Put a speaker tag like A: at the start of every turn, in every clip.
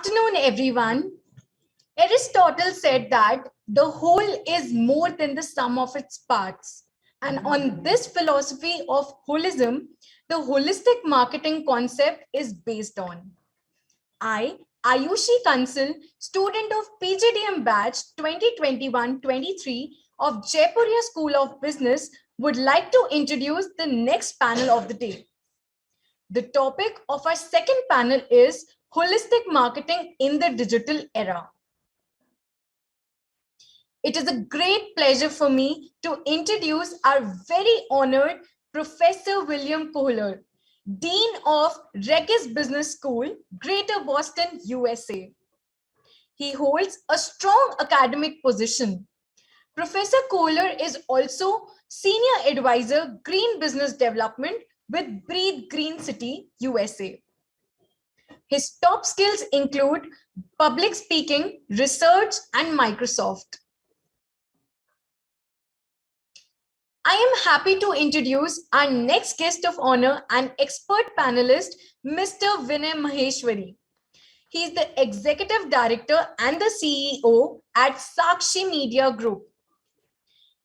A: afternoon, everyone. Aristotle said that the whole is more than the sum of its parts. And on this philosophy of holism, the holistic marketing concept is based on. I, Ayushi Kansal, student of PGDM batch 2021-23 of Jaipuria School of Business, would like to introduce the next panel of the day. The topic of our second panel is holistic marketing in the digital era. It is a great pleasure for me to introduce our very honored Professor William Koehler, Dean of Regis Business School, Greater Boston, USA. He holds a strong academic position. Professor Koehler is also Senior Advisor, Green Business Development with Breathe Green City, USA. His top skills include public speaking, research, and Microsoft. I am happy to introduce our next guest of honor and expert panelist, Mr. Vinay Maheshwari. He is the Executive Director and the CEO at Sakshi Media Group.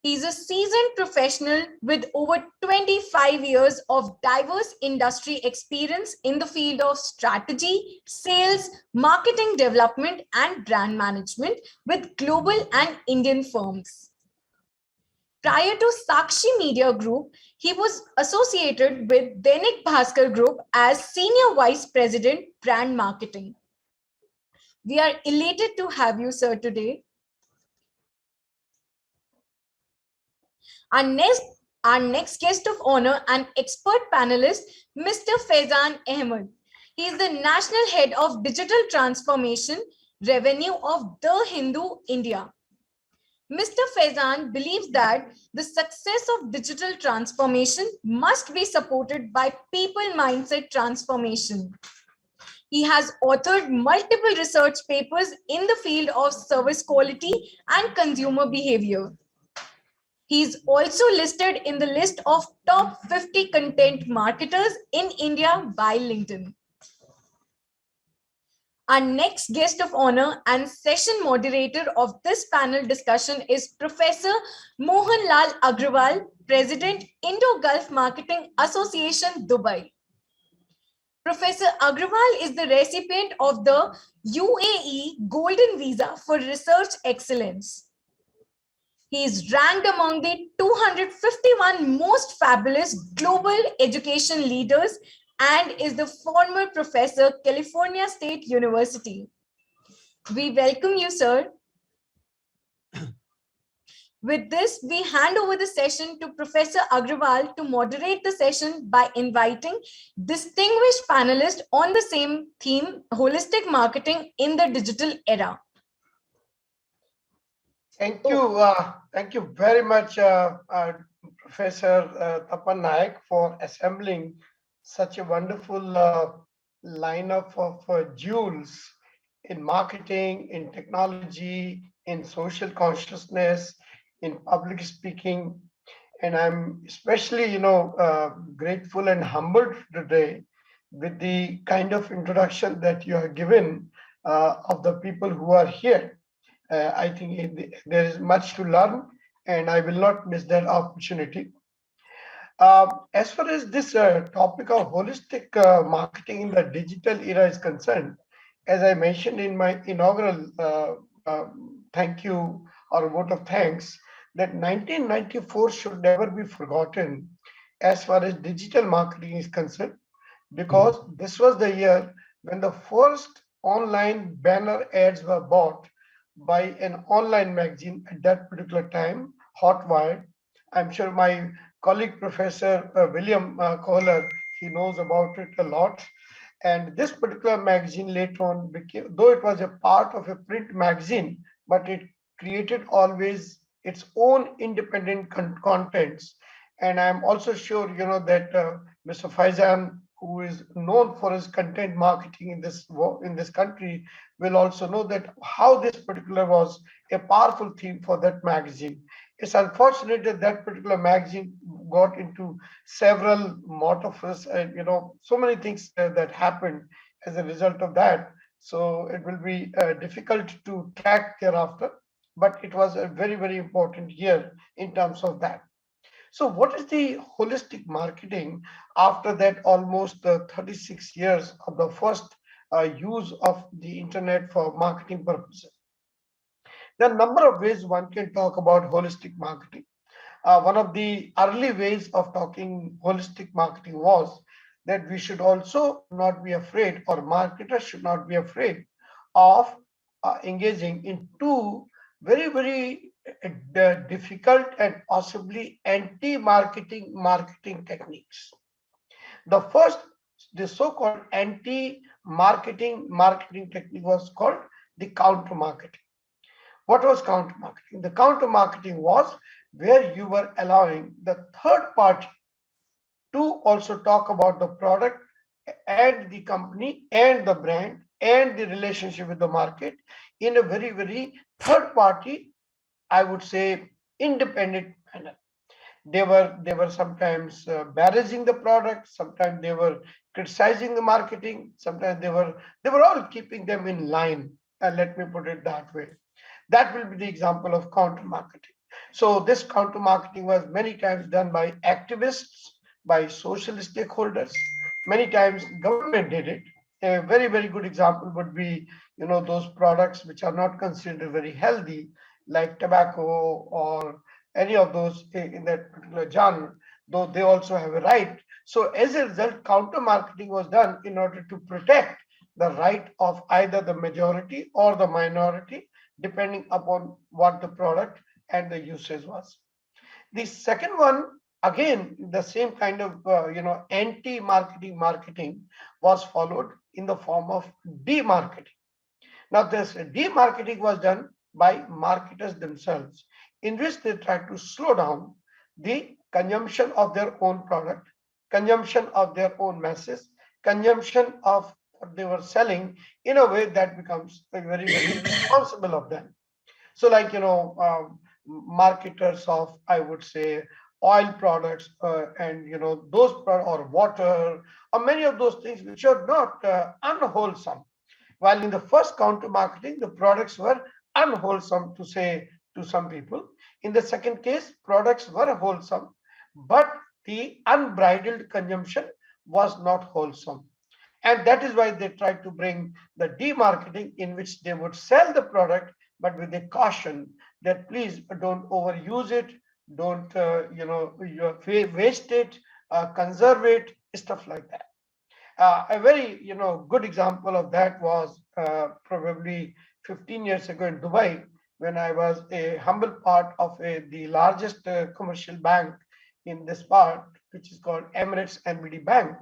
A: He is a seasoned professional with over 25 years of diverse industry experience in the field of strategy, sales, marketing development, and brand management with global and Indian firms. Prior to Sakshi Media Group, he was associated with Dainik Bhaskar Group as Senior Vice President, Brand Marketing. We are elated to have you, sir, today. Our next guest of honor and expert panelist, Mr. Faizan Ahmed. He is the National Head of Digital Transformation Revenue of The Hindu, India. Mr. Faizan believes that the success of digital transformation must be supported by people mindset transformation. He has authored multiple research papers in the field of service quality and consumer behavior. He is also listed in the list of top 50 content marketers in India by LinkedIn. Our next guest of honor and session moderator of this panel discussion is Professor Mohan Lal Agarwal, President, Indo Gulf Marketing Association, Dubai. Professor Agarwal is the recipient of the UAE Golden Visa for Research Excellence. He is ranked among the 251 most fabulous global education leaders and is the former professor, California State University. We welcome you, sir. With this, we hand over the session to Professor Agarwal to moderate the session by inviting distinguished panelists on the same theme, holistic marketing in the digital era.
B: Thank you very much, Professor Tapan Naik, for assembling such a wonderful lineup of jewels in marketing, in technology, in social consciousness, in public speaking. And I'm especially, grateful and humbled today with the kind of introduction that you have given of the people who are here. I think there is much to learn, and I will not miss that opportunity. As far as this topic of holistic marketing in the digital era is concerned, as I mentioned in my inaugural thank you or vote of thanks, that 1994 should never be forgotten as far as digital marketing is concerned, because this was the year when the first online banner ads were bought by an online magazine at that particular time, Hotwire. I'm sure my colleague Professor William Koehler, he knows about it a lot. And this particular magazine later on became, though it was a part of a print magazine, but it created always its own independent contents. And I'm also sure, that Mr. Faizan, who is known for his content marketing in this country, will also know that how this particular was a powerful theme for that magazine. It's unfortunate that that particular magazine got into several mortiferous and so many things that happened as a result of that. so it will be difficult to track thereafter. But it was a very, very important year in terms of that. So, what is the holistic marketing after that almost 36 years of the first use of the internet for marketing purposes? There are a number of ways one can talk about holistic marketing. One of the early ways of talking holistic marketing was that we should also not be afraid, or marketers should not be afraid of engaging in two very, very difficult and possibly anti-marketing techniques. The first, the so-called anti-marketing technique was called the counter marketing. What was counter marketing? The counter marketing was where you were allowing the third party to also talk about the product and the company and the brand and the relationship with the market in a very, very third party, I would say, independent manner. They were sometimes barraging the product, sometimes they were criticizing the marketing, sometimes they were all keeping them in line. And let me put it that way. That will be the example of counter marketing. So this counter marketing was many times done by activists, by social stakeholders. Many times government did it. A very, very good example would be, those products which are not considered very healthy, like tobacco or any of those in that particular genre, though they also have a right. So as a result, counter marketing was done in order to protect the right of either the majority or the minority, depending upon what the product and the usage was. The second one, again, the same kind of anti-marketing was followed in the form of demarketing. Now, this demarketing was done by marketers themselves, in which they tried to slow down the consumption of their own product, consumption of their own masses, consumption of what they were selling in a way that becomes very, very responsible of them. So, like, marketers of, I would say, oil products and those or water or many of those things which are not unwholesome. While in the first counter marketing, the products were unwholesome to say to some people. In the second case, products were wholesome, but the unbridled consumption was not wholesome. And that is why they tried to bring the demarketing, in which they would sell the product, but with a caution that please don't overuse it, don't waste it, conserve it, stuff like that. A very good example of that was probably 15 years ago in Dubai, when I was a humble part of the largest commercial bank in this part, which is called Emirates NBD Bank,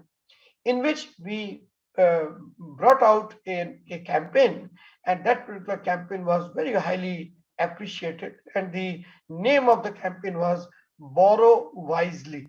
B: in which we brought out a campaign, and that particular campaign was very highly appreciated. And the name of the campaign was Borrow Wisely.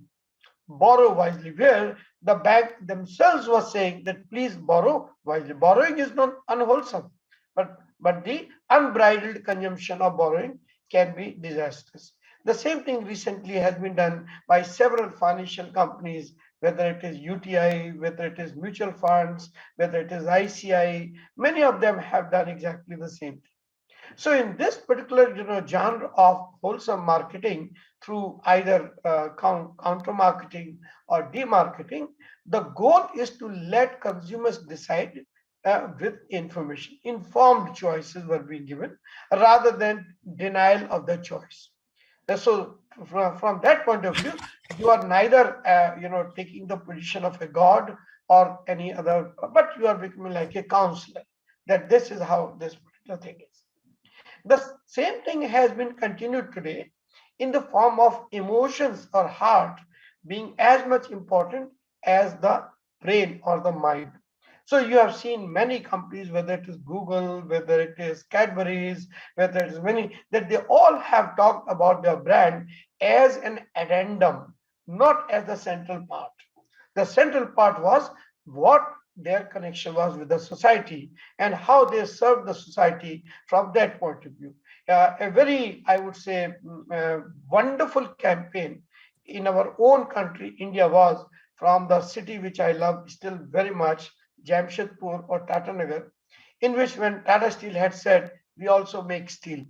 B: Borrow wisely, where the bank themselves was saying that please borrow wisely. Borrowing is not unwholesome, but the unbridled consumption of borrowing can be disastrous. The same thing recently has been done by several financial companies, whether it is UTI, whether it is mutual funds, whether it is ICI. Many of them have done exactly the same thing. So in this particular genre of wholesome marketing through either counter marketing or demarketing, the goal is to let consumers decide with information. Informed choices were being given rather than denial of the choice. So from that point of view, you are neither taking the position of a god or any other, but you are becoming like a counselor, that this is how this particular thing is. The same thing has been continued today in the form of emotions or heart being as much important as the brain or the mind. So you have seen many companies, whether it is Google, whether it is Cadbury's, whether it is many, that they all have talked about their brand as an addendum, not as the central part. The central part was what their connection was with the society and how they served the society from that point of view. A very, I would say, wonderful campaign in our own country, India, was from the city which I love still very much, Jamshedpur or Tatanagar, in which when Tata Steel had said, we also make steel.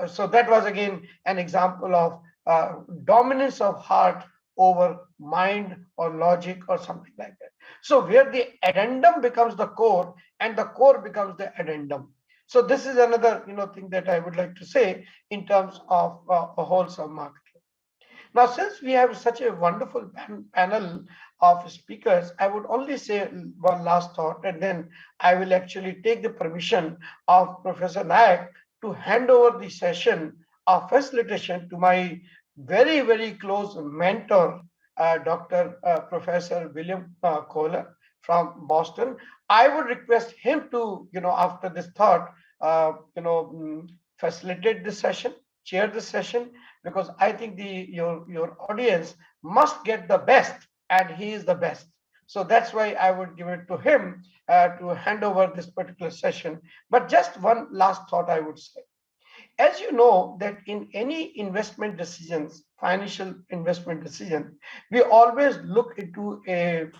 B: So that was again an example of dominance of heart over mind or logic or something like that. So where the addendum becomes the core and the core becomes the addendum. So this is another thing that I would like to say in terms of a wholesome marketing. Now, since we have such a wonderful panel of speakers, I would only say one last thought, and then I will actually take the permission of Professor Nayak to hand over the session of facilitation to my very, very close mentor, Dr. Professor William Koehler from Boston. I would request him to, after this thought, facilitate this session, chair the session, because I think your audience must get the best, and he is the best. So that's why I would give it to him to hand over this particular session. But just one last thought I would say. As you know, that in any investment decisions, financial investment decision, we always look into a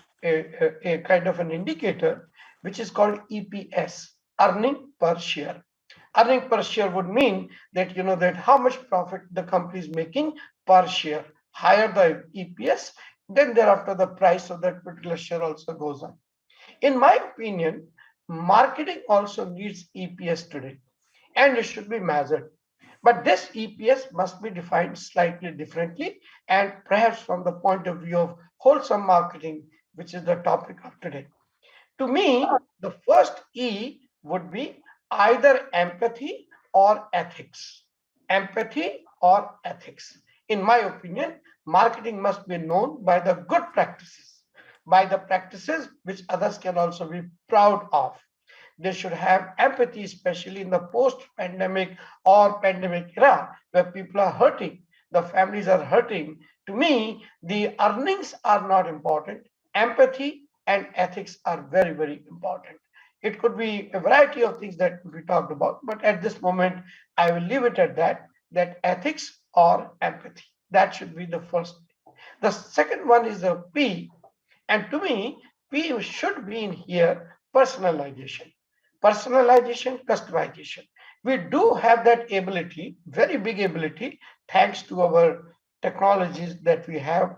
B: kind of an indicator, which is called EPS, earning per share. Earning per share would mean that that how much profit the company is making per share. Higher the EPS, then thereafter the price of that particular share also goes up. In my opinion, marketing also needs EPS today, and it should be measured. But this EPS must be defined slightly differently, and perhaps from the point of view of wholesome marketing, which is the topic of today. To me, the first E would be either empathy or ethics. Empathy or ethics. In my opinion, marketing must be known by the good practices, by the practices which others can also be proud of. They should have empathy, especially in the post-pandemic or pandemic era where people are hurting, the families are hurting. To me, the earnings are not important. Empathy and ethics are very, very important. It could be a variety of things that we talked about, but at this moment, I will leave it at that ethics or empathy. That should be the first. The second one is a P, and to me, P should be in here, personalization. Personalization, customization. We do have that ability, very big ability, thanks to our technologies that we have.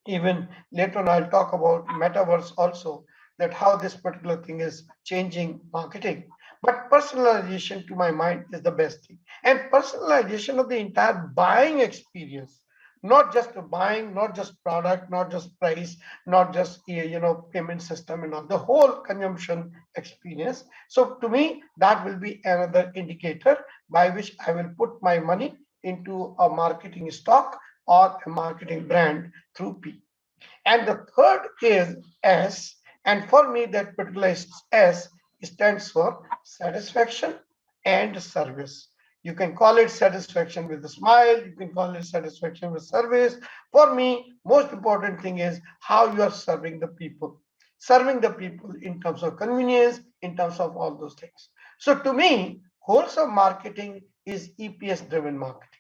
B: Even later on, I'll talk about metaverse also, that how this particular thing is changing marketing. But personalization, to my mind, is the best thing. And personalization of the entire buying experience, not just the buying, not just product, not just price, not just payment system and all, the whole consumption experience. So to me, that will be another indicator by which I will put my money into a marketing stock or a marketing brand through P. And the third is S, and for me, that particular S stands for satisfaction and service. You can call it satisfaction with a smile, you can call it satisfaction with service. For me, most important thing is how you are serving the people. Serving the people in terms of convenience, in terms of all those things. So to me, wholesome marketing is EPS driven marketing.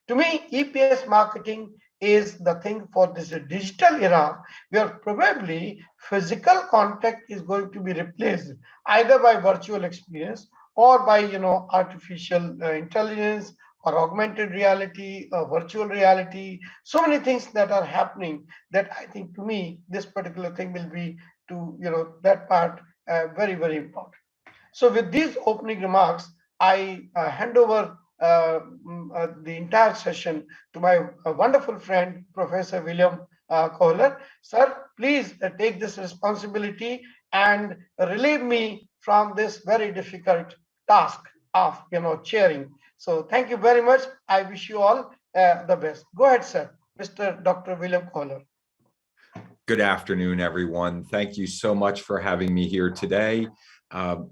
B: To me, EPS marketing is the thing for this digital era where probably physical contact is going to be replaced either by virtual experience or by artificial intelligence or augmented reality, virtual reality. So many things that are happening that I think to me this particular thing will be to that part very, very important. So with these opening remarks, I hand over the entire session to my wonderful friend, Professor William Koehler. Sir, please take this responsibility and relieve me from this very difficult task of chairing. So thank you very much. I wish you all the best. Go ahead, sir, Mr. Dr. William Koehler.
C: Good afternoon, everyone. Thank you so much for having me here today.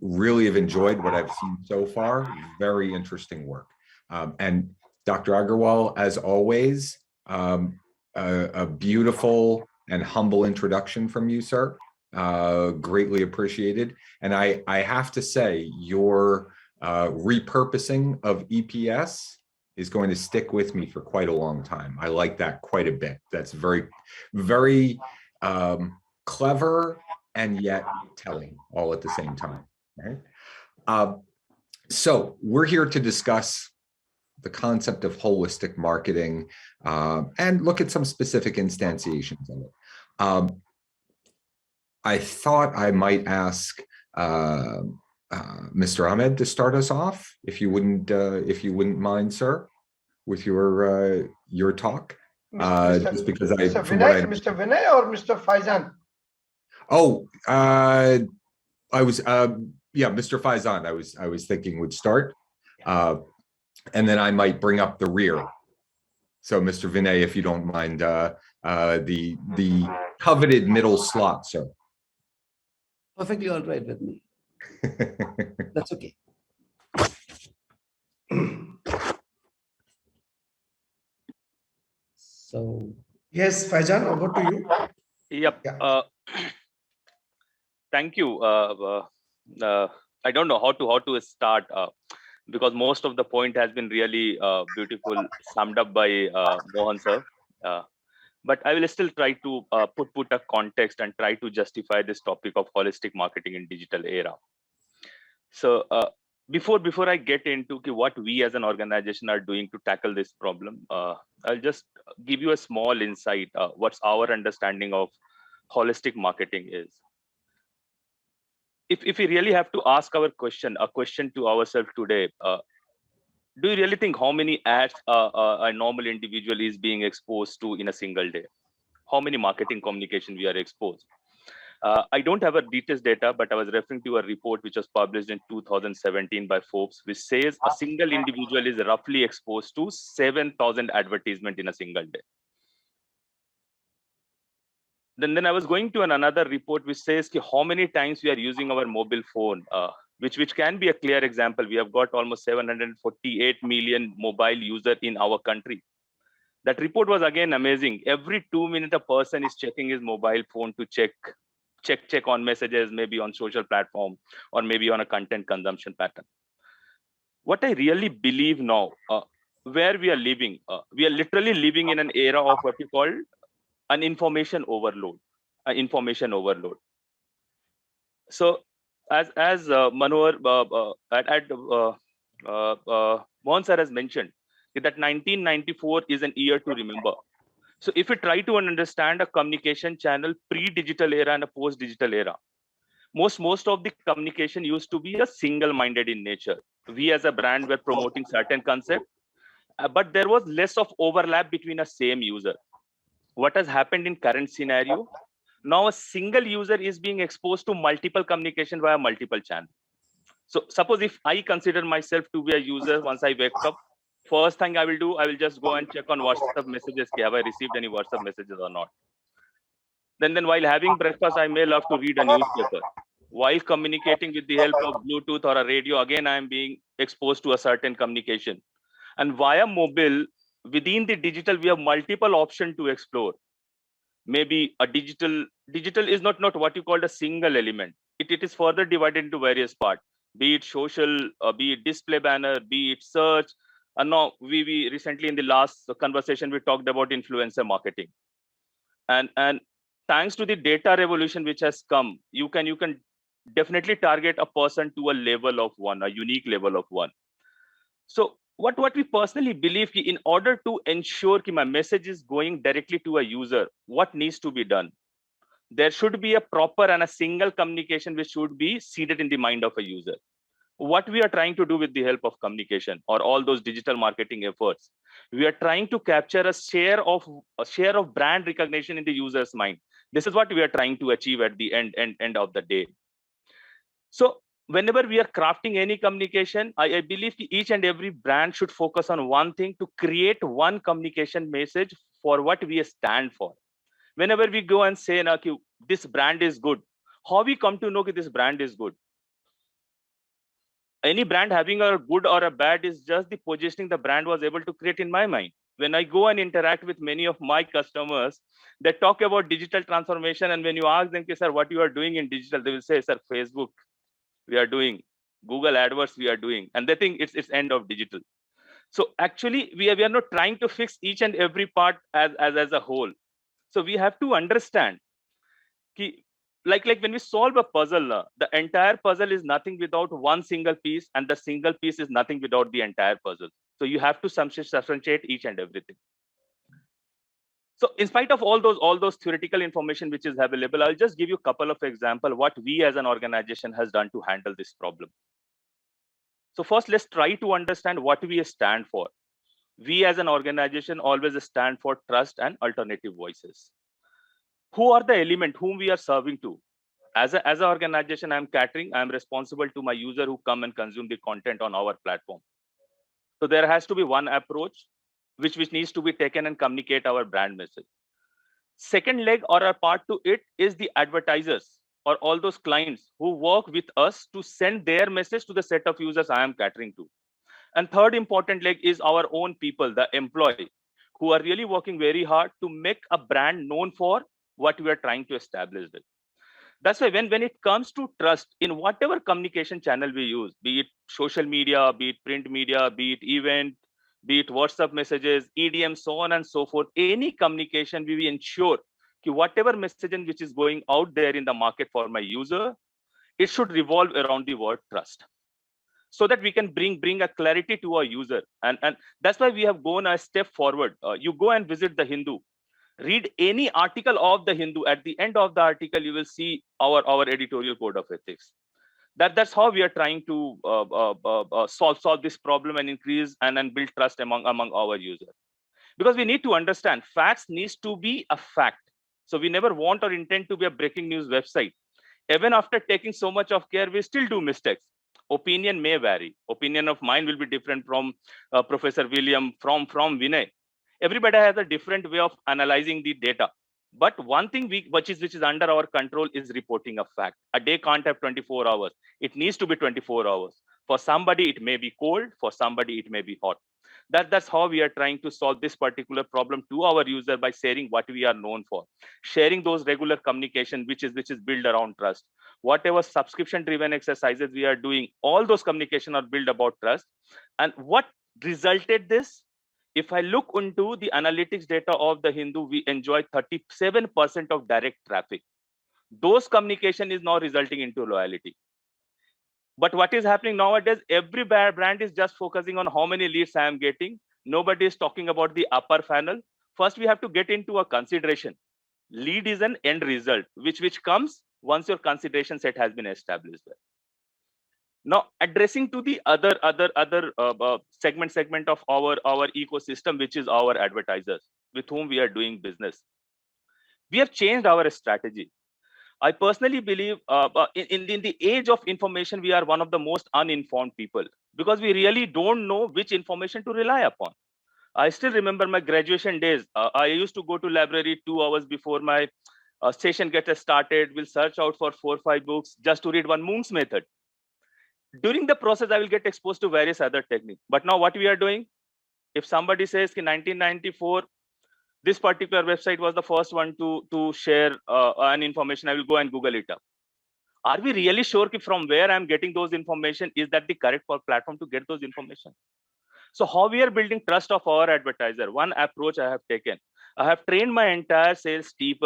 C: Really have enjoyed what I've seen so far. Very interesting work. And Dr. Agarwal, as always, a beautiful and humble introduction from you, sir. Greatly appreciated. And I have to say, your repurposing of EPS is going to stick with me for quite a long time. I like that quite a bit. That's very, very clever and yet telling all at the same time. right? So we're here to discuss the concept of holistic marketing and look at some specific instantiations of it. I thought I might ask Mr. Ahmed to start us off, if you wouldn't mind, sir, with your talk. Just because
B: Mr. Vinay or Mr. Faizan?
C: Oh, I was Mr. Faizan. I was thinking would start, and then I might bring up the rear. So, Mr. Vinay, if you don't mind, the coveted middle slot, sir.
D: Perfectly all right with me. That's okay. So,
B: Yes, Faizan, over to you.
E: Yep.
B: Yeah.
E: Thank you. I don't know how to start because most of the point has been really beautiful summed up by Mohan sir. But I will still try to put a context and try to justify this topic of holistic marketing in digital era. So before I get into what we as an organization are doing to tackle this problem, I'll just give you a small insight. What's our understanding of holistic marketing is. If we really have to ask a question to ourselves today, do you really think how many ads a normal individual is being exposed to in a single day? How many marketing communication we are exposed? I don't have a detailed data, but I was referring to a report which was published in 2017 by Forbes, which says a single individual is roughly exposed to 7,000 advertisements in a single day. Then I was going to another report which says how many times we are using our mobile phone, which can be a clear example. We have got almost 748 million mobile users in our country. That report was again amazing. Every 2 minutes, a person is checking his mobile phone to check on messages, maybe on social platform, or maybe on a content consumption pattern. What I really believe now, where we are living, we are literally living in an era of what you call an information overload. So as Manohar Mohan sir has mentioned, that 1994 is an year to remember. So if we try to understand a communication channel pre-digital era and a post-digital era, most of the communication used to be a single-minded in nature. We as a brand were promoting certain concept, but there was less of overlap between a same user. What has happened in current scenario? Now a single user is being exposed to multiple communication via multiple channels. So suppose if I consider myself to be a user, once I wake up, first thing I will do, I will just go and check on WhatsApp messages. Have I received any WhatsApp messages or not? Then while having breakfast, I may love to read a newspaper. While communicating with the help of Bluetooth or a radio, again, I am being exposed to a certain communication. And via mobile, within the digital, we have multiple options to explore. Maybe a digital is not what you call a single element. It is further divided into various parts, be it social, be it display banner, be it search. And now we recently in the last conversation, we talked about influencer marketing. And thanks to the data revolution which has come, you can definitely target a person to a level of one, a unique level of one. So what we personally believe, in order to ensure that my message is going directly to a user, what needs to be done? There should be a proper and a single communication which should be seated in the mind of a user. What we are trying to do with the help of communication or all those digital marketing efforts, we are trying to capture a share of brand recognition in the user's mind. This is what we are trying to achieve at the end of the day. So whenever we are crafting any communication, I believe each and every brand should focus on one thing, to create one communication message for what we stand for. Whenever we go and say, this brand is good, how we come to know that this brand is good? Any brand having a good or a bad is just the positioning the brand was able to create in my mind. When I go and interact with many of my customers, they talk about digital transformation. And when you ask them, sir, what you are doing in digital, they will say, sir, Facebook, we are doing Google AdWords, we are doing, and they think it's end of digital. So actually, we are not trying to fix each and every part as a whole. So we have to understand like when we solve a puzzle, the entire puzzle is nothing without one single piece, and the single piece is nothing without the entire puzzle. So you have to substantiate each and everything. So in spite of all those theoretical information which is available, I'll just give you a couple of examples what we as an organization has done to handle this problem. So first, let's try to understand what we stand for. We as an organization always stand for trust and alternative voices. Who are the element whom we are serving to? As an organization, I'm catering, I'm responsible to my user who come and consume the content on our platform. So there has to be one approach which needs to be taken and communicate our brand message. Second leg or a part to it is the advertisers or all those clients who work with us to send their message to the set of users I am catering to. And third important leg is our own people, the employee, who are really working very hard to make a brand known for what we are trying to establish with. That's why when it comes to trust in whatever communication channel we use, be it social media, be it print media, be it event, be it WhatsApp messages, EDM, so on and so forth, any communication, we ensure that whatever messaging which is going out there in the market for my user, it should revolve around the word trust, so that we can bring a clarity to our user. And that's why we have gone a step forward. You go and visit the Hindu, read any article of the Hindu. At the end of the article, you will see our editorial code of ethics. That's how we are trying to solve this problem and increase and build trust among our users. Because we need to understand facts needs to be a fact. So we never want or intend to be a breaking news website. Even after taking so much of care, we still do mistakes. Opinion may vary. Opinion of mine will be different from Professor William, from Vinay. Everybody has a different way of analyzing the data. But one thing which is under our control is reporting a fact. A day can't have 24 hours. It needs to be 24 hours. For somebody, it may be cold. For somebody, it may be hot. That's how we are trying to solve this particular problem to our user by sharing what we are known for. Sharing those regular communication, which is built around trust. Whatever subscription-driven exercises we are doing, all those communication are built about trust. And what resulted this? If I look into the analytics data of the Hindu, we enjoy 37% of direct traffic. Those communication is now resulting into loyalty. But what is happening nowadays, every brand is just focusing on how many leads I am getting. Nobody is talking about the upper funnel. First, we have to get into a consideration. Lead is an end result, which comes once your consideration set has been established. Now, addressing to the other segment of our ecosystem, which is our advertisers, with whom we are doing business. We have changed our strategy. I personally believe in the age of information, we are one of the most uninformed people, because we really don't know which information to rely upon. I still remember my graduation days. I used to go to library 2 hours before my session gets started. We'll search out for 4 or 5 books just to read one Moon's method. During the process, I will get exposed to various other techniques. But now what we are doing, if somebody says in 1994, this particular website was the first one to share an information, I will go and Google it up. Are we really sure from where I'm getting those information? Is that the correct platform to get those information? So how we are building trust of our advertiser? One approach I have taken. I have trained my entire sales team.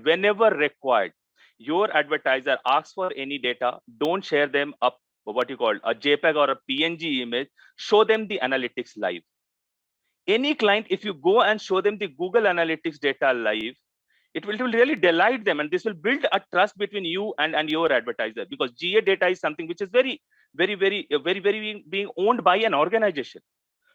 E: Whenever required, your advertiser asks for any data, don't share them up what you call a JPEG or a PNG image. Show them the analytics live. Any client, if you go and show them the Google Analytics data live, it will really delight them, and this will build a trust between you and your advertiser, because GA data is something which is very being owned by an organization.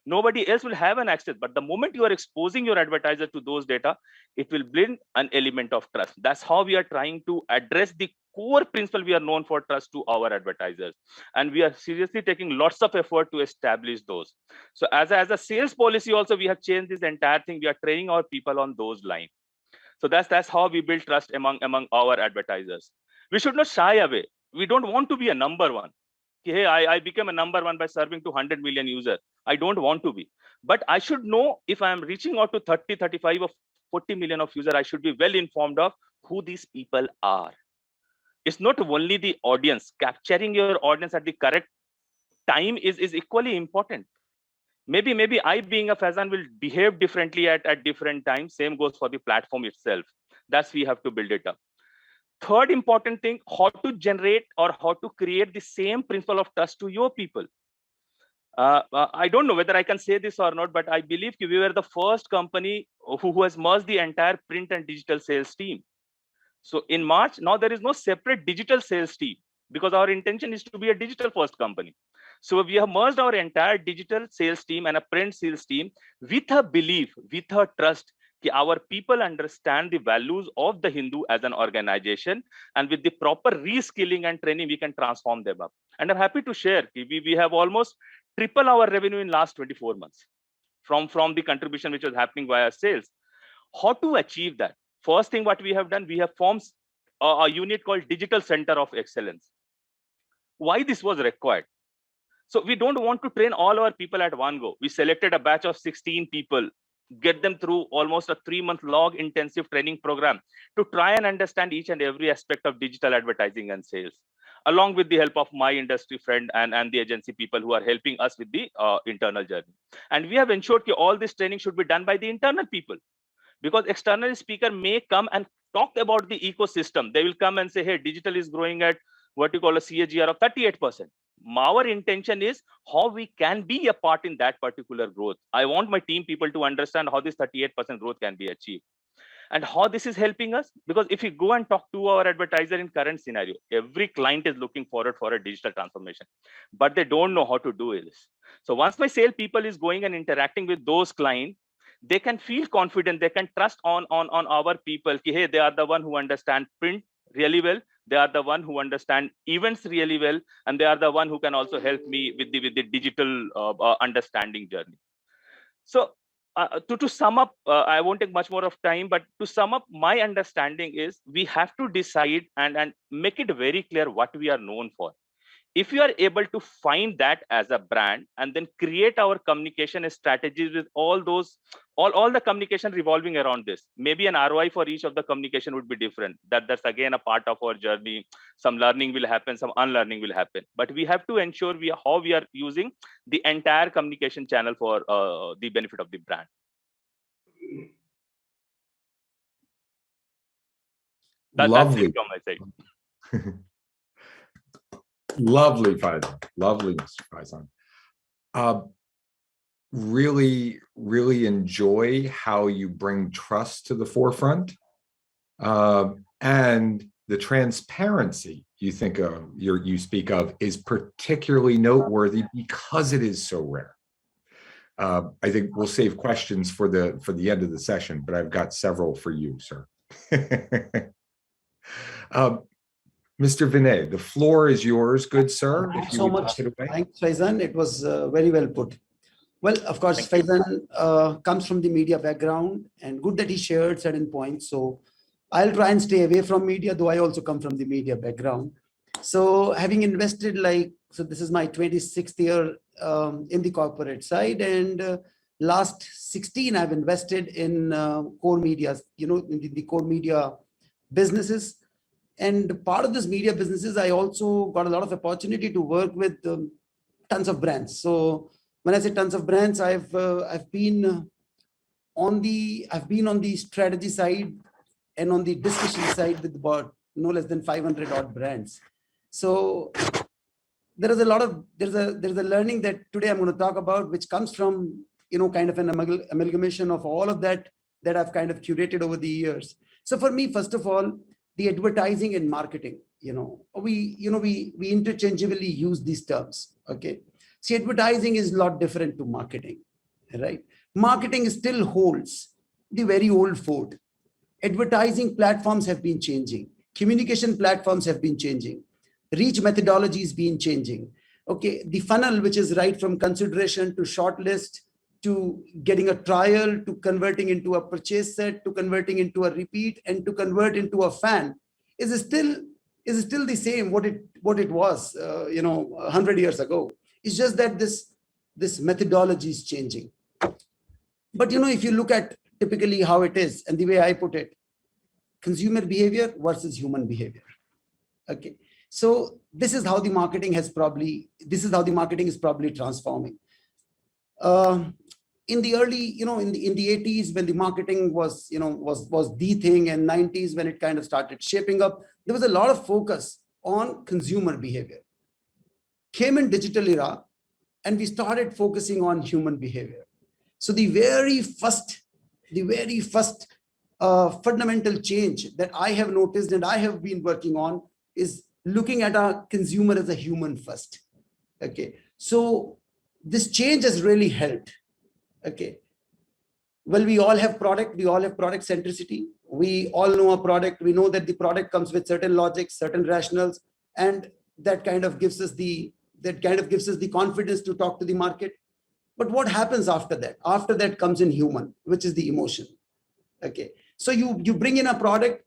E: Nobody else will have an access, but the moment you are exposing your advertiser to those data, it will bring an element of trust. That's how we are trying to address the core principle we are known for, trust, to our advertisers. And we are seriously taking lots of effort to establish those. So as a sales policy also, we have changed this entire thing. We are training our people on those lines. So that's how we build trust among our advertisers. We should not shy away. We don't want to be a number one. Hey, I became a number one by serving to 100 million users. I don't want to be. But I should know, if I am reaching out to 30, 35 or 40 million of users, I should be well informed of who these people are. It's not only the audience. Capturing your audience at the correct time is equally important. Maybe I, being a Faizan, will behave differently at different times. Same goes for the platform itself. That's we have to build it up. Third important thing, how to generate or how to create the same principle of trust to your people. I don't know whether I can say this or not, but I believe we were the first company who has merged the entire print and digital sales team. So in March, now there is no separate digital sales team because our intention is to be a digital first company. So we have merged our entire digital sales team and a print sales team with a belief, with a trust that our people understand the values of the Hindu as an organization, and with the proper reskilling and training, we can transform them up. And I'm happy to share, we have almost triple our revenue in last 24 months from the contribution which was happening via sales. How to achieve that? First thing what we have done, we have formed a unit called Digital Center of Excellence. Why this was required? So we don't want to train all our people at one go. We selected a batch of 16 people, get them through almost a 3-month long intensive training program to try and understand each and every aspect of digital advertising and sales, along with the help of my industry friend and the agency people who are helping us with the internal journey. And we have ensured that all this training should be done by the internal people, because external speaker may come and talk about the ecosystem. They will come and say, hey, digital is growing at what you call a CAGR of 38%. Our intention is how we can be a part in that particular growth. I want my team people to understand how this 38% growth can be achieved and how this is helping us. Because if you go and talk to our advertiser in current scenario, every client is looking forward for a digital transformation, but they don't know how to do this. So once my sales people is going and interacting with those clients, they can feel confident, they can trust on our people. Hey, they are the one who understand print really well. They are the one who understand events really well, and they are the one who can also help me with the digital understanding journey. So to sum up, I won't take much more of time, but to sum up, my understanding is we have to decide and make it very clear what we are known for. If you are able to find that as a brand and then create our communication strategies with all the communication revolving around this, maybe an ROI for each of the communication would be different. That's again a part of our journey. Some learning will happen, some unlearning will happen, but we have to ensure how we are using the entire communication channel for the benefit of the brand. That's it from my side.
C: Lovely, Faizan. Lovely, Mr. Faizan. Really, really enjoy how you bring trust to the forefront, and the transparency you speak of is particularly noteworthy because it is so rare. I think we'll save questions for the end of the session, but I've got several for you, sir. Mr. Vinay, the floor is yours, good sir.
D: Thank you so much. Thanks, Faizan. It was very well put. Well, of course, Faizan comes from the media background, and good that he shared certain points. So I'll try and stay away from media, though I also come from the media background. So having invested this is my 26th year in the corporate side, and last 16 I've invested in core media, in the core media businesses. And part of this media businesses, I also got a lot of opportunity to work with tons of brands. So when I say tons of brands, I've been on the strategy side and on the discussion side with about no less than 500 odd brands. So there's a learning that today I'm going to talk about, which comes from kind of an amalgamation of all of that I've kind of curated over the years. So for me, first of all, the advertising and marketing, we interchangeably use these terms. Okay. See, advertising is a lot different to marketing, right? Marketing still holds the very old fort. Advertising platforms have been changing. Communication platforms have been changing. Reach methodology has been changing. Okay. The funnel, which is right from consideration to shortlist, to getting a trial, to converting into a purchase set, to converting into a repeat, and to convert into a fan, is still the same what it was 100 years ago. It's just that this methodology is changing. But if you look at typically how it is, and the way I put it, consumer behavior versus human behavior. Okay, so this is how the marketing is probably transforming. in the early, in the 80s, when the marketing was, was the thing, and 90s when it kind of started shaping up, there was a lot of focus on consumer behavior. Came in digital era, and we started focusing on human behavior. So the very first fundamental change that I have noticed and I have been working on is looking at our consumer as a human first. Okay, so this change has really helped. Okay, well, we all have product centricity. We all know a product. We know that the product comes with certain logic, certain rationals, and that kind of gives us the confidence to talk to the market. But what happens after that? After that comes in human, which is the emotion. Okay, so you bring in a product,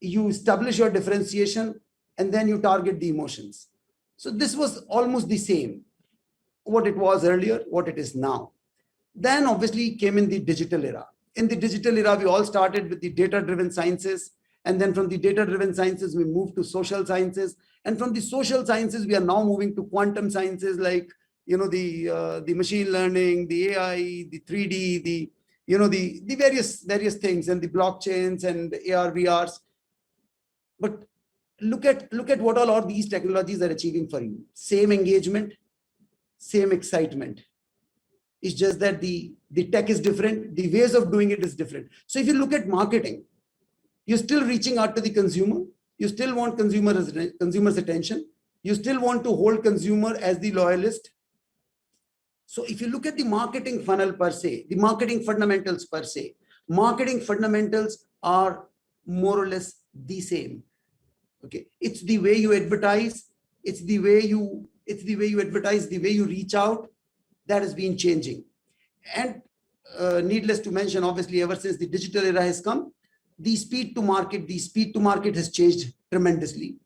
D: you establish your differentiation, and then you target the emotions. So this was almost the same, what it was earlier, what it is now. Then obviously came in the digital era. In the digital era, we all started with the data-driven sciences. And then from the data-driven sciences, we moved to social sciences. And from the social sciences, we are now moving to quantum sciences, like, the machine learning, the AI, the 3D, the various things, and the blockchains and the AR, VRs. But look at what all these technologies are achieving for you. Same engagement, same excitement. It's just that the tech is different. The ways of doing it is different. So if you look at marketing, you're still reaching out to the consumer. You still want consumer's attention. You still want to hold consumer as the loyalist. So if you look at the marketing funnel per se, the marketing fundamentals per se, marketing fundamentals are more or less the same. Okay, it's the way you advertise. It's the way you advertise, the way you reach out. That has been changing. And needless to mention, obviously, ever since the digital era has come, the speed to market has changed tremendously.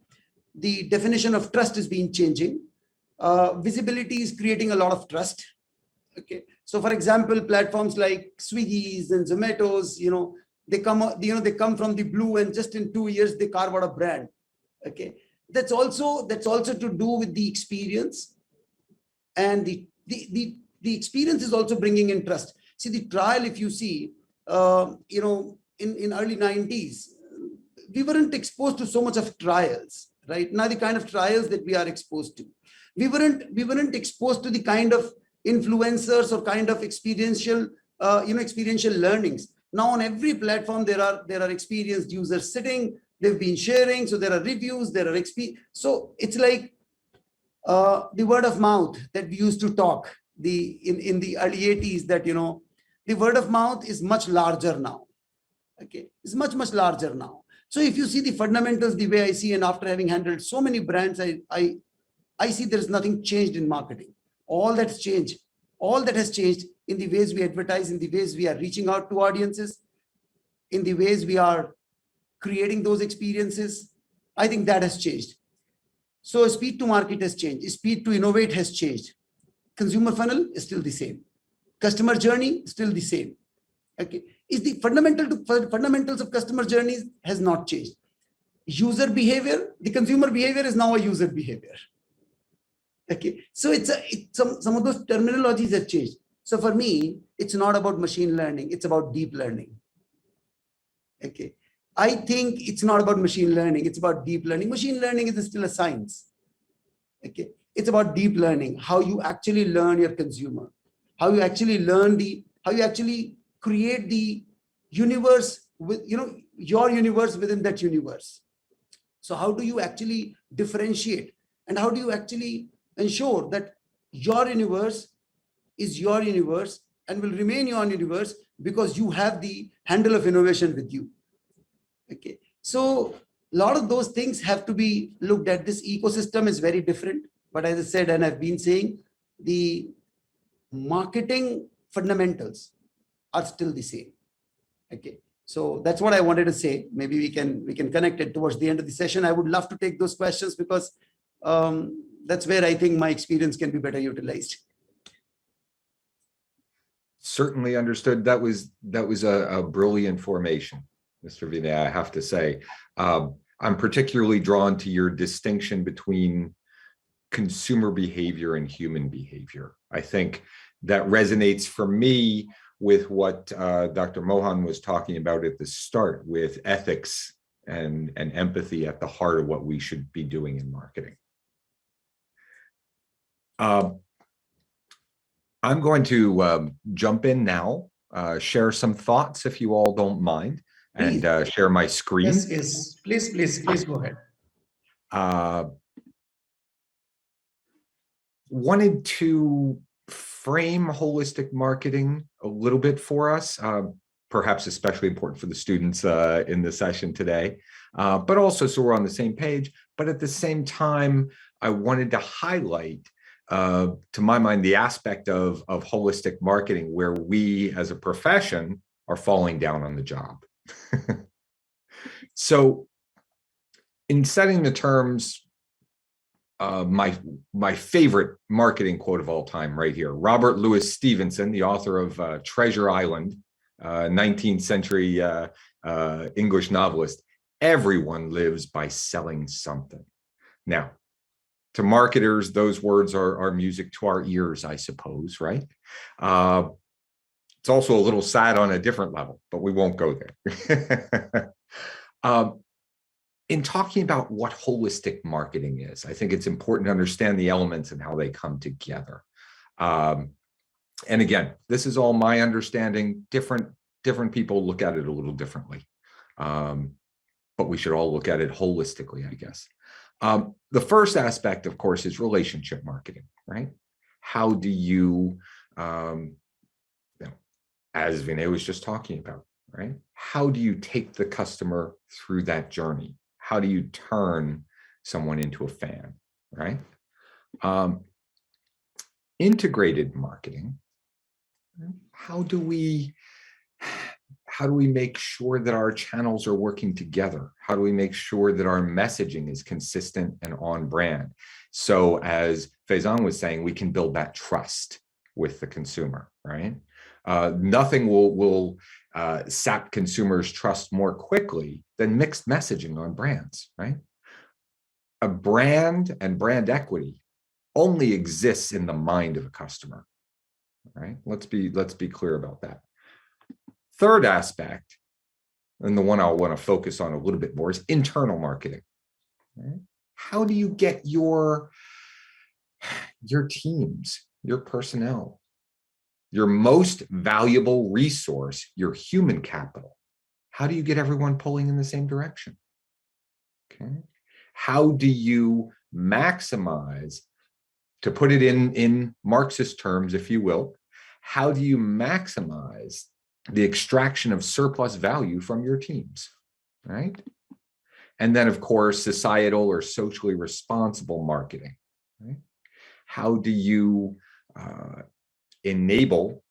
D: The definition of trust has been changing. Visibility is creating a lot of trust. Okay, so for example, platforms like Swiggy's and Zomato's, they come from the blue, and just in 2 years they carve out a brand. Okay, that's also to do with the experience, and the experience is also bringing in trust. See, the trial, if you see, in early 90s, we weren't exposed to so much of trials. Right now, the kind of trials that we are exposed to, we weren't exposed to the kind of influencers or kind of experiential learnings. Now on every platform there are experienced users sitting. They've been sharing, so there are reviews, there are so it's like the word of mouth that we used to talk in the early 80s, that the word of mouth is much larger now. Okay, it's much larger now. So if you see the fundamentals, the way I see, and after having handled so many brands, I see there's nothing changed in marketing. All that has changed in the ways we advertise, in the ways we are reaching out to audiences, in the ways we are creating those experiences. I think that has changed. So speed to market has changed. Speed to innovate has changed. Consumer funnel is still the same. Customer journey is still the same. Okay, is the fundamentals of customer journeys has not changed. User behavior, the consumer behavior is now a user behavior. Okay, so some of those terminologies have changed. So for me, it's not about machine learning, it's about deep learning. Okay, I think it's not about machine learning, it's about deep learning. Machine learning is still a science. Okay, it's about deep learning, how you actually learn your consumer, how you actually create the universe with, your universe within that universe. So how do you actually differentiate, and how do you actually ensure that your universe is your universe and will remain your universe because you have the handle of innovation with you. Okay, so a lot of those things have to be looked at. This ecosystem is very different, but as I said, and I've been saying, the marketing fundamentals are still the same. Okay, so that's what I wanted to say. Maybe we can connect it towards the end of the session. I would love to take those questions, because that's where I think my experience can be better utilized.
C: Certainly understood. That was a brilliant formation, Mr. Vinay, I have to say. I'm particularly drawn to your distinction between consumer behavior and human behavior. I think that resonates for me with what Dr. Mohan was talking about at the start, with ethics and empathy at the heart of what we should be doing in marketing. I'm going to jump in now, share some thoughts, if you all don't mind, and share my screen.
D: Yes, yes. Please go ahead.
C: Wanted to frame holistic marketing a little bit for us, perhaps especially important for the students in the session today, but also so we're on the same page. But at the same time, I wanted to highlight, to my mind, the aspect of holistic marketing where we as a profession are falling down on the job. So in setting the terms, my favorite marketing quote of all time right here, Robert Louis Stevenson, the author of Treasure Island, 19th century English novelist, everyone lives by selling something. Now, to marketers, those words are music to our ears, I suppose, right? It's also a little sad on a different level, but we won't go there. In talking about what holistic marketing is, I think it's important to understand the elements and how they come together. And again, this is all my understanding. Different people look at it a little differently, but we should all look at it holistically, I guess. The first aspect, of course, is relationship marketing, right? How do you, as Vinay was just talking about, right? How do you take the customer through that journey? How do you turn someone into a fan, right? Integrated marketing, how do we make sure that our channels are working together? How do we make sure that our messaging is consistent and on brand? So as Faizan was saying, we can build that trust with the consumer, right? Nothing will sap consumers' trust more quickly than mixed messaging on brands, right? A brand and brand equity only exists in the mind of a customer, right? Let's be clear about that. Third aspect, and the one I want to focus on a little bit more, is internal marketing. Right? How do you get your teams, your personnel, your most valuable resource, your human capital? How do you get everyone pulling in the same direction? Okay. How do you maximize, to put it in Marxist terms, if you will, how do you maximize the extraction of surplus value from your teams, right? And then, of course, societal or socially responsible marketing, right? How do you enable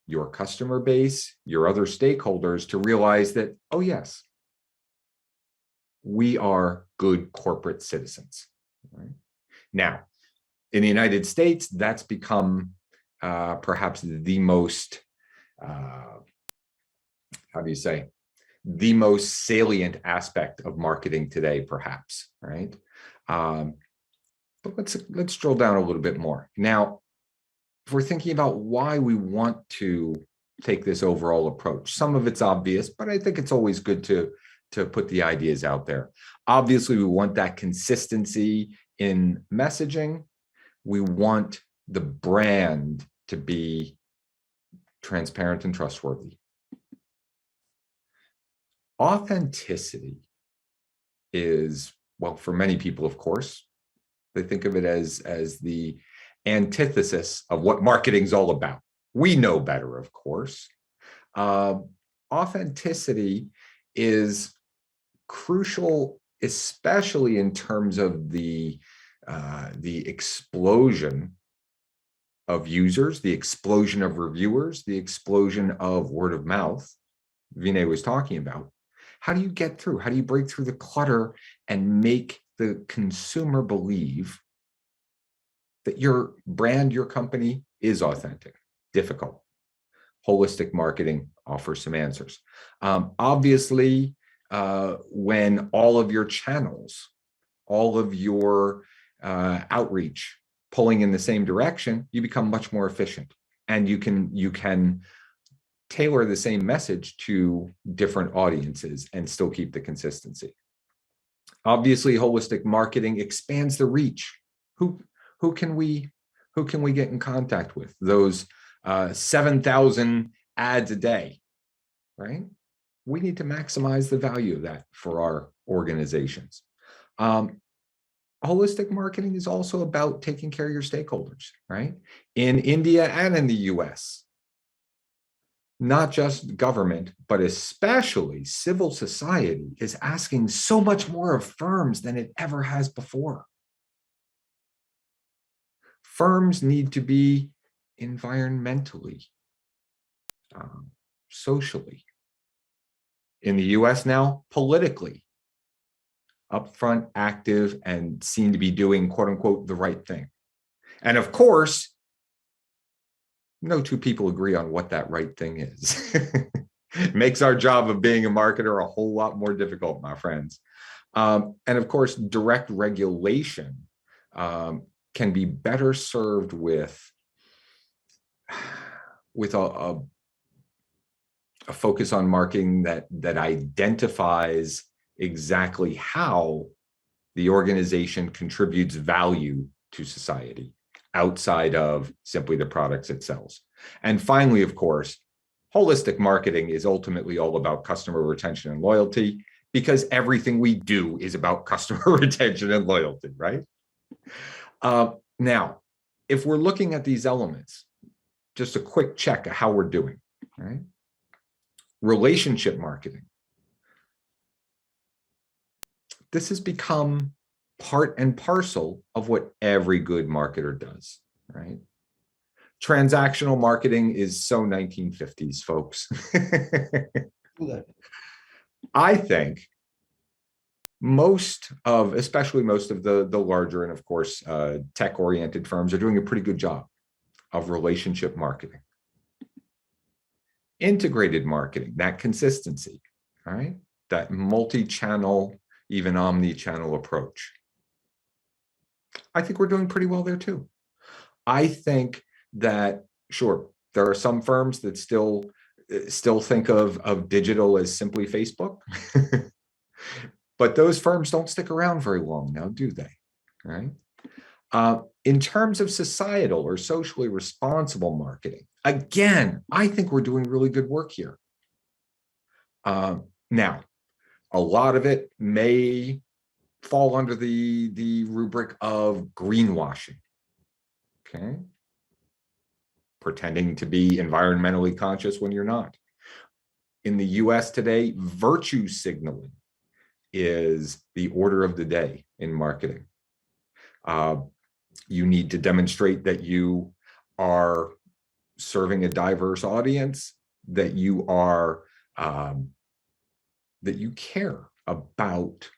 C: your customer base, your other stakeholders to realize that, oh yes, we are good corporate citizens, right? Now, in the United States, that's become perhaps the most, how do you say, the most salient aspect of marketing today, perhaps, right? But let's drill down a little bit more. Now, if we're thinking about why we want to take this overall approach, some of it's obvious, but I think it's always good to put the ideas out there. Obviously, we want that consistency in messaging. We want the brand to be transparent and trustworthy. Authenticity is, well, for many people, of course, they think of it as the antithesis of what marketing's all about. We know better, of course. Authenticity is crucial, especially in terms of the explosion of users, the explosion of reviewers, the explosion of word of mouth Vinay was talking about. How do you get through? How do you break through the clutter and make the consumer believe that your brand, your company is authentic? Difficult. Holistic marketing offers some answers. Obviously, when all of your channels, all of your outreach pulling in the same direction, you become much more efficient. and you can tailor the same message to different audiences and still keep the consistency. Obviously, holistic marketing expands the reach. Who can we get in contact with? Those 7,000 ads a day, right? We need to maximize the value of that for our organizations. Holistic marketing is also about taking care of your stakeholders, right? In India and in the US, not just government, but especially civil society is asking so much more of firms than it ever has before. Firms need to be environmentally, socially. In the US now, politically, upfront, active, and seen to be doing, quote unquote, the right thing. And of course, no two people agree on what that right thing is. Makes our job of being a marketer a whole lot more difficult, my friends. And of course, direct regulation can be better served with a focus on marketing that identifies exactly how the organization contributes value to society outside of simply the products it sells. And finally, of course, holistic marketing is ultimately all about customer retention and loyalty, because everything we do is about customer retention and loyalty, right? Now, if we're looking at these elements, just a quick check of how we're doing, right? Relationship marketing. This has become part and parcel of what every good marketer does, right? Transactional marketing is so 1950s, folks. I think especially most of the larger and of course tech-oriented firms are doing a pretty good job of relationship marketing. Integrated marketing, that consistency, all right? That multi-channel, even omni-channel approach. I think we're doing pretty well there too. I think that, sure, there are some firms that still think of digital as simply Facebook, but those firms don't stick around very long now, do they? Right? In terms of societal or socially responsible marketing, again, I think we're doing really good work here. Now, a lot of it may fall under the rubric of greenwashing, okay? Pretending to be environmentally conscious when you're not. In the US today, virtue signaling is the order of the day in marketing. You need to demonstrate that you are serving a diverse audience, that you are that you care about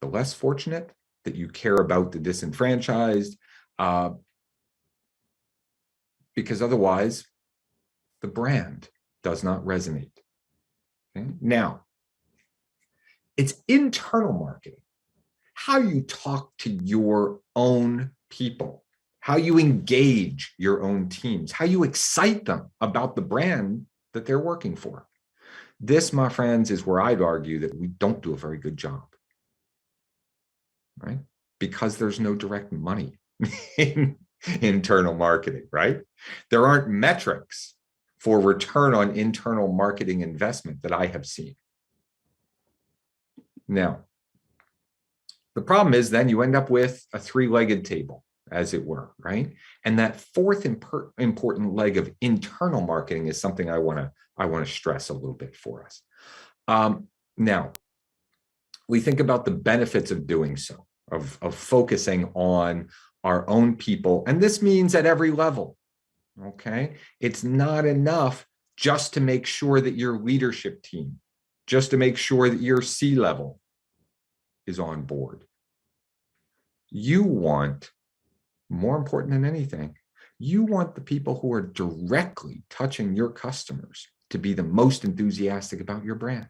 C: the less fortunate, that you care about the disenfranchised, because otherwise the brand does not resonate. Okay? Now, it's internal marketing. How you talk to your own people, how you engage your own teams, how you excite them about the brand that they're working for. This, my friends, is where I'd argue that we don't do a very good job, right? Because there's no direct money in internal marketing, right? There aren't metrics for return on internal marketing investment that I have seen. Now, the problem is then you end up with a three-legged table, as it were, right? And that fourth important leg of internal marketing is something I want to stress a little bit for us. Now, we think about the benefits of doing so, of focusing on our own people, and this means at every level, okay? It's not enough just to make sure that your leadership team, just to make sure that your C-level is on board. You want, more important than anything, you want the people who are directly touching your customers to be the most enthusiastic about your brand,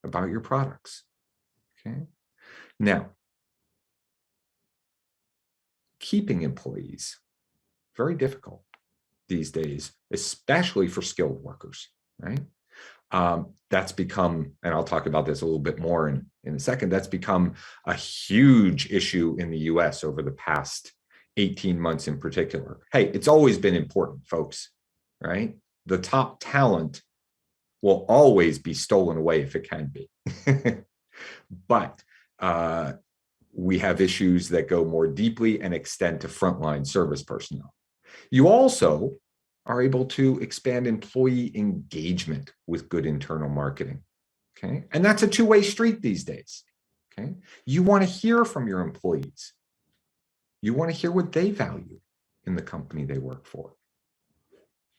C: about your products, okay? Now, keeping employees, very difficult. these days, especially for skilled workers, right? That's become, and I'll talk about this a little bit more in a second, that's become a huge issue in the US over the past 18 months in particular. Hey, it's always been important, folks, right? The top talent will always be stolen away if it can be. But we have issues that go more deeply and extend to frontline service personnel. You also are able to expand employee engagement with good internal marketing, okay? And that's a two-way street these days, okay? You want to hear from your employees. You want to hear what they value in the company they work for.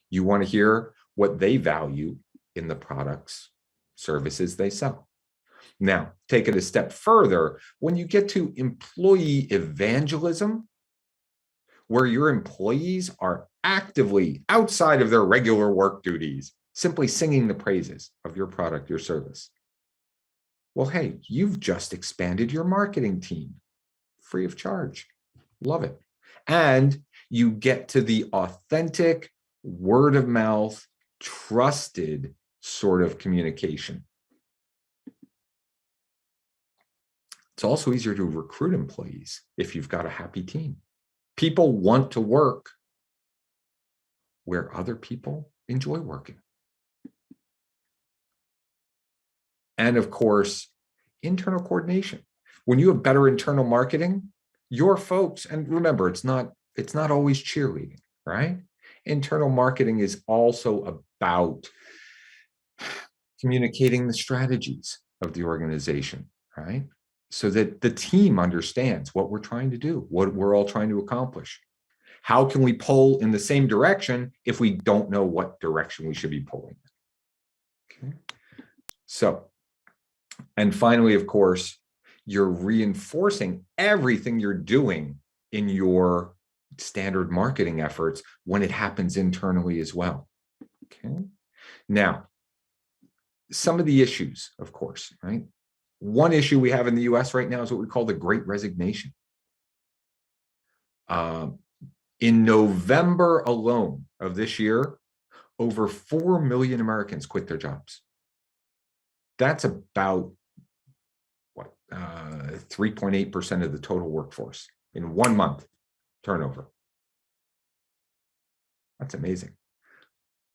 C: You want to hear what they value in the products, services they sell. Now, take it a step further. When you get to employee evangelism, where your employees are actively outside of their regular work duties, simply singing the praises of your product, your service. Well, hey, you've just expanded your marketing team free of charge. Love it. And you get to the authentic, word of mouth, trusted sort of communication. It's also easier to recruit employees if you've got a happy team. People want to work where other people enjoy working. And of course, internal coordination. When you have better internal marketing, your folks, and remember, it's not always cheerleading, right? Internal marketing is also about communicating the strategies of the organization, right? So that the team understands what we're trying to do, what we're all trying to accomplish. How can we pull in the same direction if we don't know what direction we should be pulling? Okay. So, and finally, of course, you're reinforcing everything you're doing in your standard marketing efforts when it happens internally as well. Okay. Now, some of the issues, of course, right? One issue we have in the US right now is what we call the Great Resignation. In November alone of this year, over 4 million Americans quit their jobs. That's about, what, 3.8% of the total workforce in 1 month turnover. That's amazing.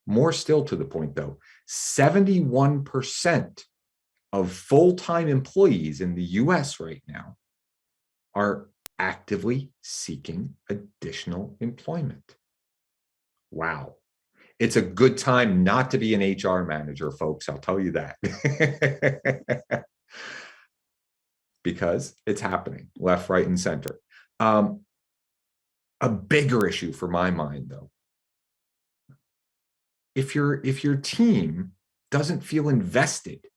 C: More still to the point though, 71% of full-time employees in the US right now are actively seeking additional employment. Wow. It's a good time not to be an HR manager, folks, I'll tell you that. Because it's happening left, right, and center. A bigger issue for my mind, though, if your team doesn't feel invested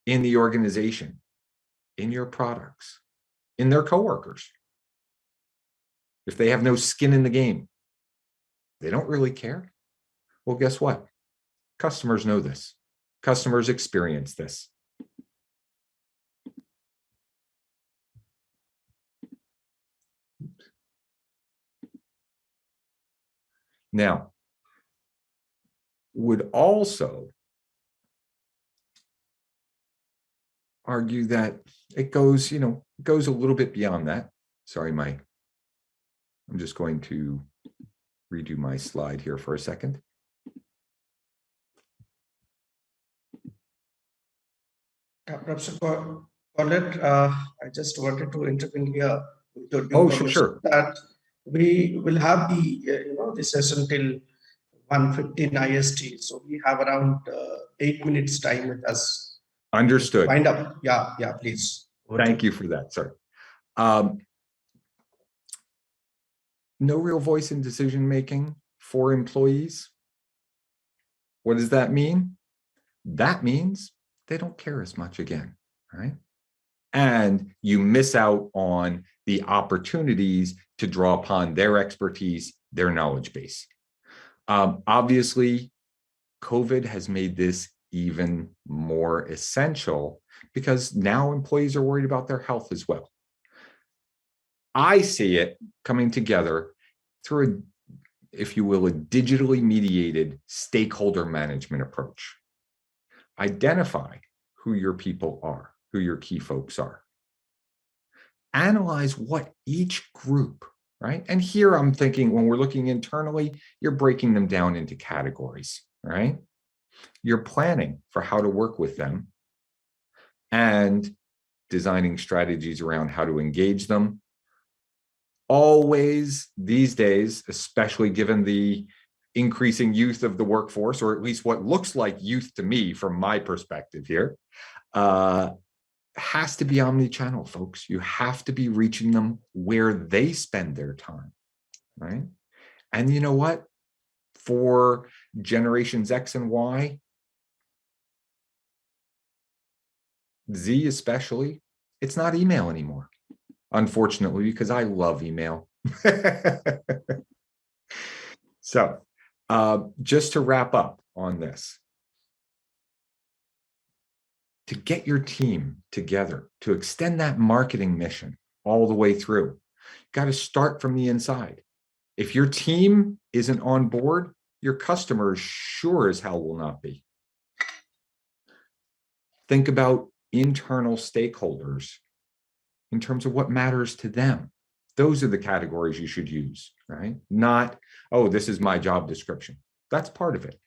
C: in the organization, in your products, in their coworkers, if they have no skin in the game, they don't really care. Well, guess what? Customers know this. Customers experience this. Now, would also argue that it goes, goes a little bit beyond that. Sorry, I'm just going to redo my slide here for a second.
F: Professor Koehler, I just wanted to intervene here.
C: Oh, sure.
F: That we will have the the session till 1:15 IST. So we have around 8 minutes time with us.
C: Understood.
F: Wind up. Yeah, please.
C: Thank you for that, sir. No real voice in decision-making for employees. What does that mean? That means they don't care as much again, right? And you miss out on the opportunities to draw upon their expertise, their knowledge base. Obviously, COVID has made this even more essential because now employees are worried about their health as well. I see it coming together through if you will, a digitally mediated stakeholder management approach. Identify who your people are, who your key folks are. Analyze what each group, right? And here I'm thinking when we're looking internally, you're breaking them down into categories, right? You're planning for how to work with them and designing strategies around how to engage them. Always these days, especially given the increasing youth of the workforce, or at least what looks like youth to me from my perspective here, has to be omni-channel, folks. You have to be reaching them where they spend their time, right? And you know what? For generations X and Y, Z especially, it's not email anymore, unfortunately, because I love email. So just to wrap up on this, to get your team together, to extend that marketing mission all the way through, you got to start from the inside. If your team isn't on board, your customers sure as hell will not be. Think about internal stakeholders in terms of what matters to them. Those are the categories you should use, right? Not, oh, this is my job description. That's part of it.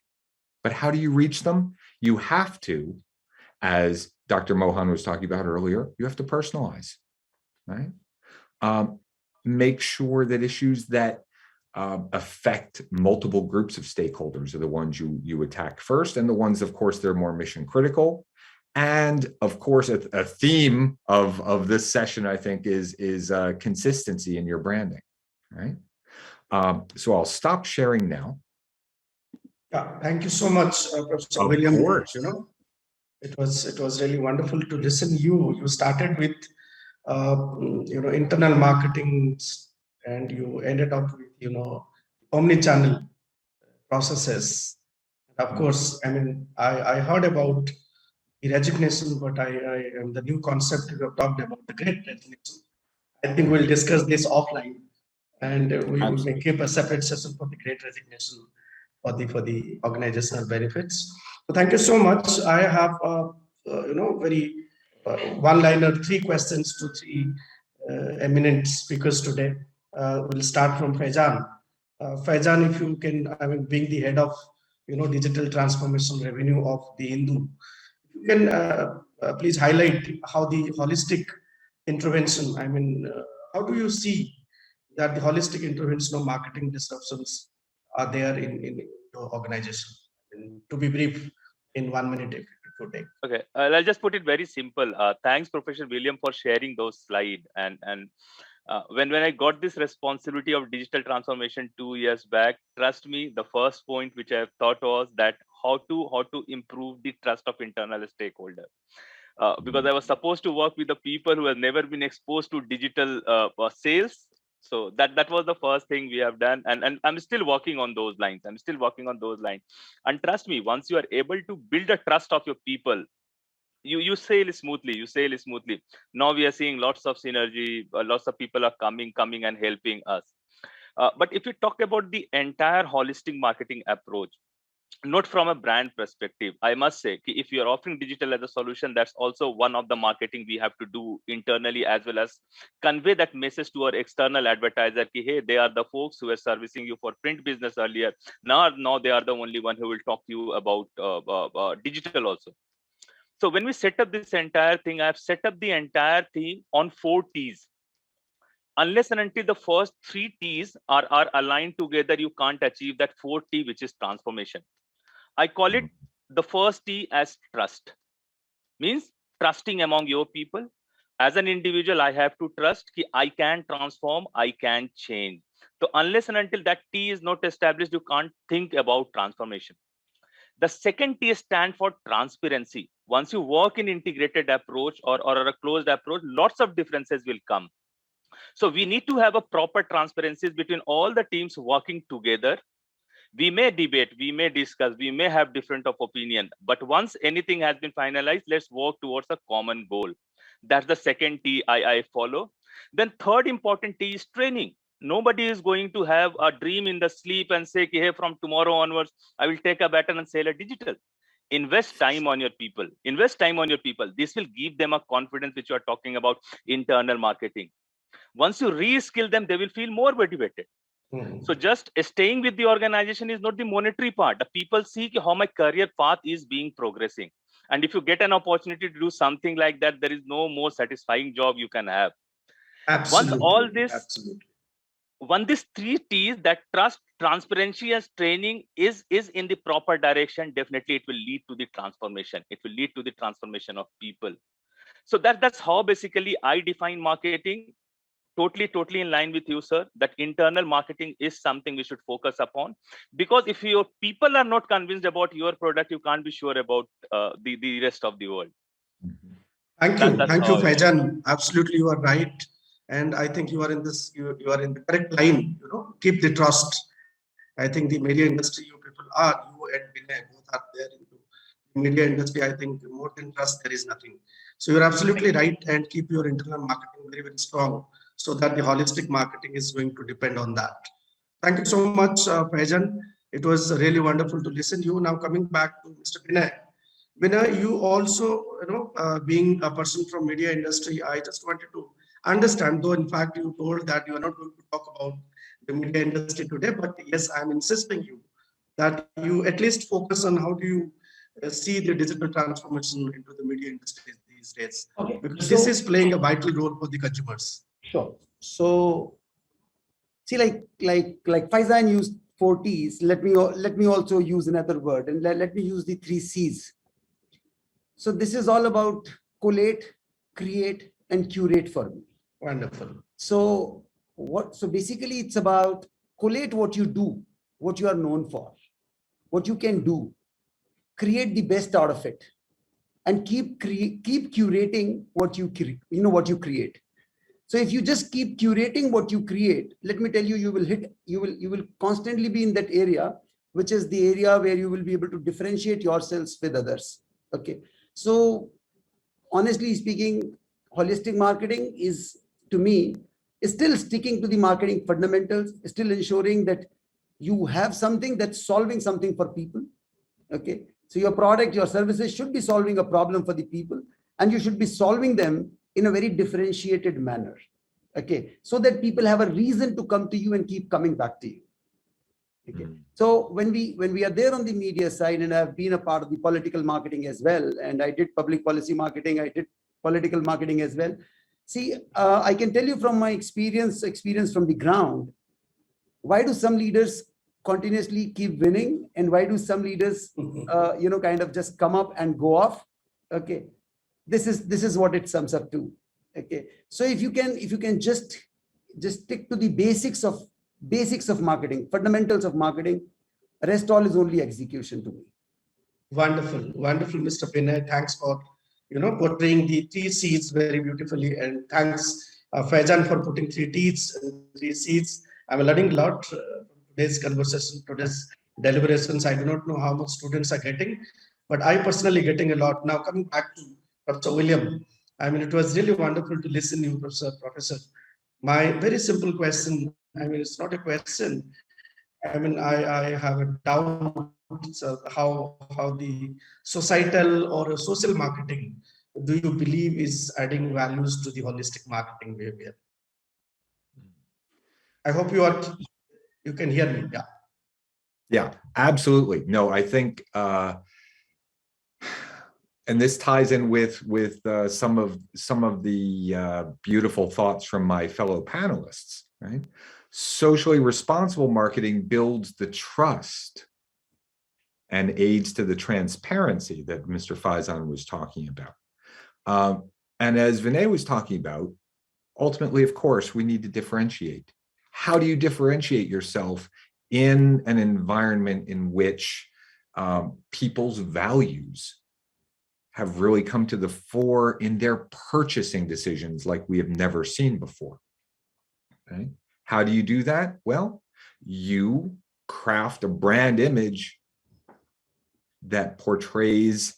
C: But how do you reach them? You have to, as Dr. Mohan was talking about earlier, you have to personalize, right? Make sure that issues that affect multiple groups of stakeholders are the ones you attack first, and the ones, of course, they're more mission critical. And of course, a theme of this session, I think, is consistency in your branding, right? So I'll stop sharing now.
F: Yeah, thank you so much, Professor
C: Of
F: William.
C: course.
F: It was really wonderful to listen. You started with internal marketing, and you ended up with omni-channel processes. Of course, I mean I heard about the resignation, but I am the new concept you have talked about, the great resignation. I think we'll discuss this offline, and we may keep a separate session for the great resignation for the organizational benefits. So thank you so much. I have very one-liner, 3 questions to 3 eminent speakers today. We'll start from Faizan. Faizan, if you can, I mean, being the head of digital transformation revenue of the Indo, you can please highlight how the holistic intervention, I mean, how do you see that the holistic intervention of marketing disruptions are there in your organization? And to be brief, in 1 minute, if you take.
E: Okay, I'll just put it very simple. Thanks, Professor William, for sharing those slides. And when I got this responsibility of digital transformation 2 years back, trust me, the first point which I thought was that how to improve the trust of internal stakeholder. Because I was supposed to work with the people who have never been exposed to digital sales. So that was the first thing we have done, and I'm still working on those lines. And trust me, once you are able to build a trust of your people, you sail smoothly. Now we are seeing lots of synergy. Lots of people are coming and helping us. But if you talk about the entire holistic marketing approach, not from a brand perspective, I must say, if you are offering digital as a solution, that's also one of the marketing we have to do internally, as well as convey that message to our external advertiser. Hey, they are the folks who were servicing you for print business earlier. Now they are the only one who will talk to you about digital also. So when we set up this entire thing, I've set up the entire thing on 4 T's. Unless and until the first 3 T's are aligned together, you can't achieve that 4th T, which is transformation. I call it the first T as trust. Means trusting among your people. As an individual, I have to trust that I can transform, I can change. So unless and until that T is not established, you can't think about transformation. The second T stands for transparency. Once you work in integrated approach or a closed approach, lots of differences will come. So we need to have a proper transparency between all the teams working together. We may debate, we may discuss, we may have different of opinion, but once anything has been finalized, let's work towards a common goal. That's the second T I follow. Then third important T is training. Nobody is going to have a dream in the sleep and say, hey, from tomorrow onwards, I will take a baton and sell a digital. Invest time on your people. Invest time on your people. This will give them a confidence which you are talking about, internal marketing. Once you re-skill them, they will feel more motivated. So just staying with the organization is not the monetary part. The people see how my career path is being progressing. And if you get an opportunity to do something like that, there is no more satisfying job you can have.
F: Absolutely.
E: Once all this,
F: Absolutely.
E: when these 3 T's, that trust, transparency, and training is in the proper direction, definitely it will lead to the transformation. It will lead to the transformation of people. So that's how basically I define marketing. Totally in line with you, sir, that internal marketing is something we should focus upon, because if your people are not convinced about your product, you can't be sure about the rest of the world.
F: Thank you.
E: That's
F: Thank you,
E: how
F: Faizan. Absolutely, you are right. And I think you are in this, you are in the correct line, keep the trust. I think the media industry, you people are, you and Vinay both are there into the media industry. I think more than trust, there is nothing. So you're absolutely right, and keep your internal marketing very, very strong, so that the holistic marketing is going to depend on that. Thank you so much, Faizan. It was really wonderful to listen to you. Now coming back to Mr. Vinay. Vinay, you also, being a person from media industry, I just wanted to understand, though in fact you told that you are not going to talk about the media industry today, but yes, I'm insisting you that you at least focus on how do you see the digital transformation into the media industry these days,
D: Okay.
F: because this is playing a vital role for the consumers.
D: Sure. So see, like Faizan used 4 T's. Let me also use another word, and let me use the 3 C's. So this is all about collate, create, and curate for me.
F: Wonderful.
D: So basically it's about collate what you do, what you are known for, what you can do, create the best out of it, and keep curating what you create. So if you just keep curating what you create, let me tell you, you will constantly be in that area, which is the area where you will be able to differentiate yourselves with others. Okay. So honestly speaking, holistic marketing is, to me, is still sticking to the marketing fundamentals, still ensuring that you have something that's solving something for people. Okay. So your product, your services should be solving a problem for the people, and you should be solving them in a very differentiated manner. Okay. So that people have a reason to come to you and keep coming back to you. Okay. So when we are there on the media side, and I've been a part of the political marketing as well, and I did public policy marketing, I did political marketing as well. See, I can tell you from my experience from the ground, why do some leaders continuously keep winning, and why do some leaders, kind of just come up and go off? Okay, this is what it sums up to. Okay, so if you can just stick to the basics of marketing, fundamentals of marketing, rest all is only execution to me.
F: Wonderful, wonderful, Mr. Vinay. Thanks for portraying the 3 C's very beautifully, and thanks, Faizan, for putting 3 T's and 3 C's. I'm learning a lot from today's conversation, today's deliberations. I do not know how much students are getting, but I personally getting a lot. Now coming back to Professor William, I mean, it was really wonderful to listen to you, Professor. My very simple question, I mean, it's not a question. I mean, I have a doubt how the societal or social marketing, do you believe, is adding values to the holistic marketing behavior? I hope you can hear me. Yeah.
C: Yeah, absolutely. No, I think, and this ties in with some of the beautiful thoughts from my fellow panelists, right? Socially responsible marketing builds the trust and aids to the transparency that Mr. Faizan was talking about. And as Vinay was talking about, ultimately, of course, we need to differentiate. How do you differentiate yourself in an environment in which people's values have really come to the fore in their purchasing decisions like we have never seen before? Okay. How do you do that? Well, you craft a brand image that portrays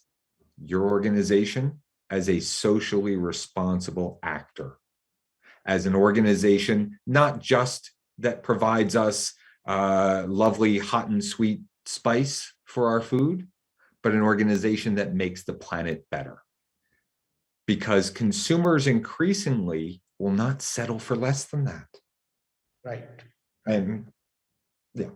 C: your organization as a socially responsible actor, as an organization not just that provides us lovely hot and sweet spice for our food, but an organization that makes the planet better. Because consumers increasingly will not settle for less than that.
F: Right.
C: And yeah.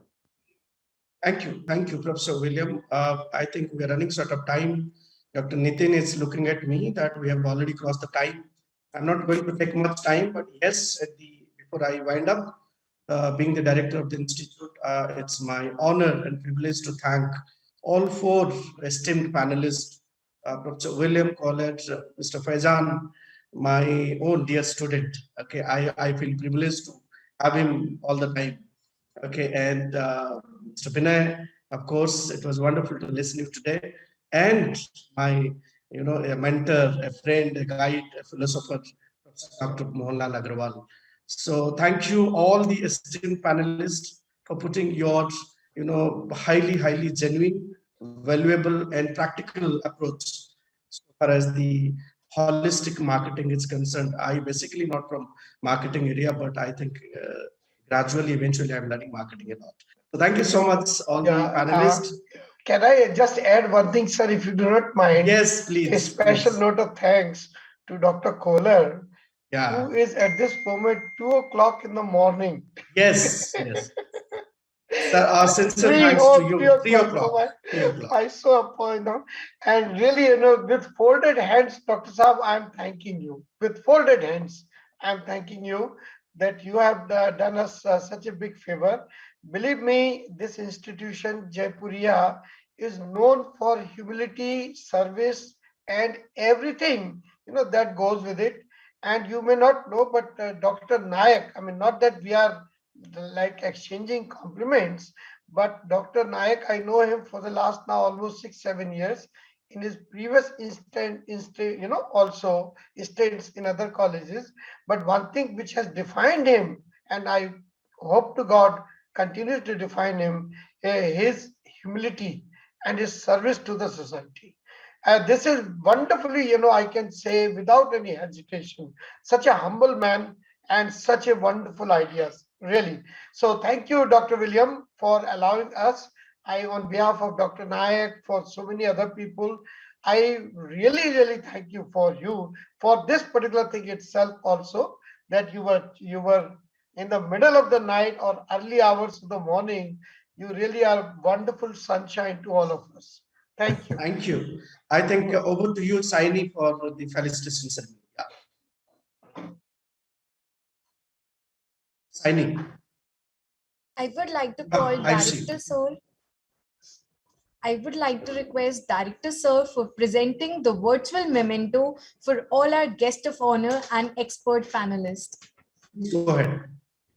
F: Thank you, Professor William. I think we are running short of time. Dr. Nitin is looking at me that we have already crossed the time. I'm not going to take much time, but yes, before I wind up, being the director of the institute, it's my honor and privilege to thank all four esteemed panelists, Professor William, Koehler, Mr. Faizan, my own dear student. Okay, I feel privileged to have him all the time. Okay, and Mr. Vinay, of course, it was wonderful to listen to you today. And my, a mentor, a friend, a guide, a philosopher, Dr. Mohan Lal Agarwal. So thank you all the esteemed panelists for putting your, highly genuine, valuable and practical approach so far as the holistic marketing is concerned. I basically not from marketing area, but I think gradually, eventually, I'm learning marketing a lot. So thank you so much, all the panelists.
B: Can I just add one thing, sir, if you do not mind?
F: Yes, please.
B: A special note of thanks to Dr. Koehler,
F: Yeah.
B: who is at this moment 2 o'clock in the morning.
F: Yes, yes. Our sincere thanks to you. 3 o'clock.
B: I saw a point now. And really, with folded hands, Dr. Saab, I'm thanking you. With folded hands, I'm thanking you that you have done us such a big favor. Believe me, this institution, Jaipuria, is known for humility, service, and everything that goes with it. And you may not know, but Dr. Nayak, I mean, not that we are like exchanging compliments, but Dr. Nayak, I know him for the last now almost 6-7 years. In his previous also stints in other colleges. But one thing which has defined him, and I hope to God continues to define him, his humility and his service to the society. This is wonderfully, I can say without any hesitation, such a humble man and such a wonderful ideas, really. So thank you, Dr. William, for allowing us. On behalf of Dr. Nayak, for so many other people, I really thank you for this particular thing itself also, that you were in the middle of the night or early hours of the morning. You really are wonderful sunshine to all of us. Thank you.
F: Thank you. I think over to you, Saini, for the felicitation ceremony. Yeah. Saini.
A: I would like to call Director Sir. I would like to request Director Sir for presenting the virtual memento for all our guest of honor and expert panelists.
F: Go ahead.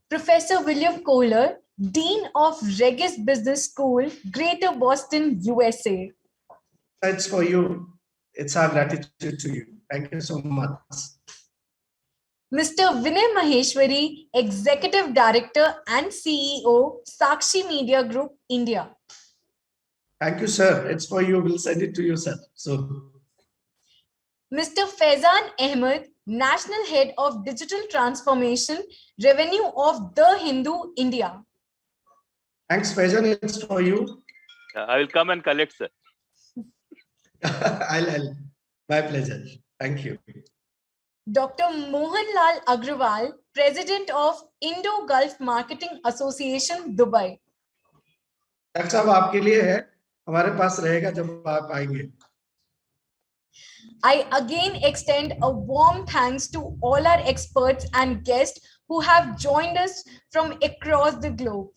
A: Professor William Koehler, Dean of Regis Business School, Greater Boston, USA.
F: It's for you. It's our gratitude to you. Thank you so much.
A: Mr. Vinay Maheshwari, Executive Director and CEO, Sakshi Media Group India.
F: Thank you, sir. It's for you. We'll send it to you, sir. So,
A: Mr. Faizan Ahmed, National Head of Digital Transformation, Revenue of The Hindu, India.
F: Thanks, Faizan. It's for you.
E: I will come and collect, sir.
F: My pleasure. Thank you.
A: Dr. Mohan Lal Agarwal, President of Indo Gulf Marketing Association, Dubai.
F: Doctor साहब आपके लिए है, हमारे पास रहेगा जब आप आएंगे.
A: I again extend a warm thanks to all our experts and guests who have joined us from across the globe.